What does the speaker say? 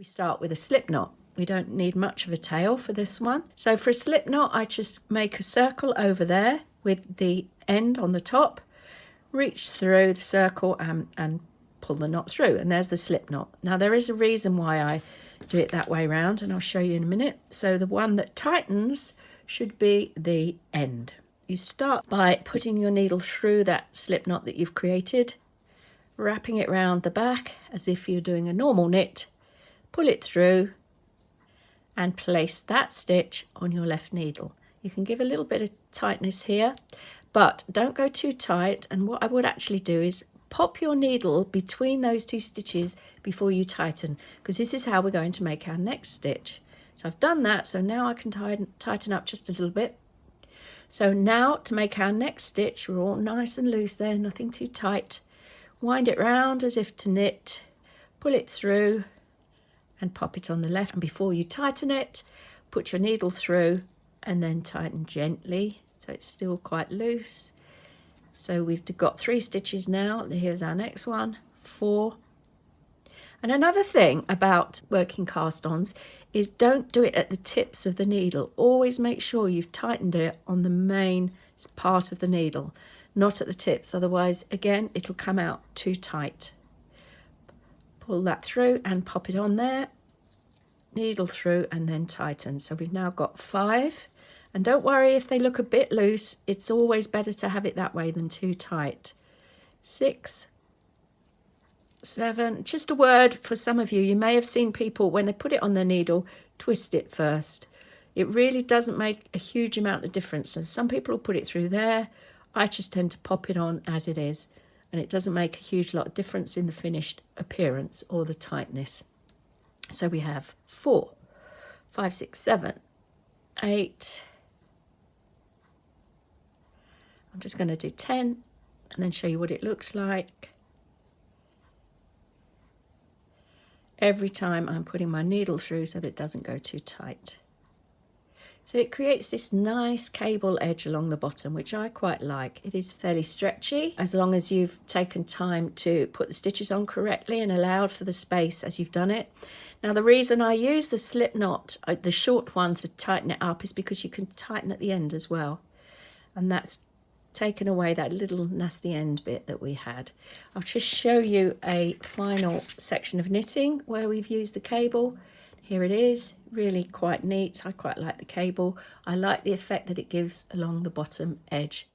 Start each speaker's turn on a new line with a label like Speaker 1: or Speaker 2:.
Speaker 1: We start with a slip knot. We don't need much of a tail for this one. So for a slip knot, I just make a circle over there with the end on the top, reach through the circle and pull the knot through, and there's the slip knot. Now there is a reason why I do it that way round, and I'll show you in a minute. So the one that tightens should be the end. You start by putting your needle through that slip knot that you've created, wrapping it round the back as if you're doing a normal knit, pull it through and place that stitch on your left needle. You can give a little bit of tightness here, but don't go too tight. And what I would actually do is pop your needle between those two stitches before you tighten, because this is how we're going to make our next stitch. So I've done that, so now I can tighten up just a little bit. So now to make our next stitch, we're all nice and loose there, nothing too tight. Wind it round as if to knit, pull it through and pop it on the left. And before you tighten it, put your needle through and then tighten gently so it's still quite loose. So we've got 3 stitches now. Here's our next one, 4. And another thing about working cast-ons is don't do it at the tips of the needle. Always make sure you've tightened it on the main part of the needle, not at the tips. Otherwise, again, it'll come out too tight. Pull that through and pop it on there, needle through and then tighten. So we've now got 5. And don't worry if they look a bit loose, it's always better to have it that way than too tight. 6, 7, just a word for some of you. You may have seen people, when they put it on their needle, twist it first. It really doesn't make a huge amount of difference. So some people will put it through there. I just tend to pop it on as it is, and it doesn't make a huge lot of difference in the finished appearance or the tightness. So we have 4, 5, 6, 7, 8. I'm just going to do 10 and then show you what it looks like. Every time I'm putting my needle through so that it doesn't go too tight. So it creates this nice cable edge along the bottom, which I quite like. It is fairly stretchy, as long as you've taken time to put the stitches on correctly and allowed for the space as you've done it. Now the reason I use the slip knot, the short one, to tighten it up is because you can tighten at the end as well. And that's taken away that little nasty end bit that we had. I'll just show you a final section of knitting where we've used the cable. Here it is, really quite neat. I quite like the cable. I like the effect that it gives along the bottom edge.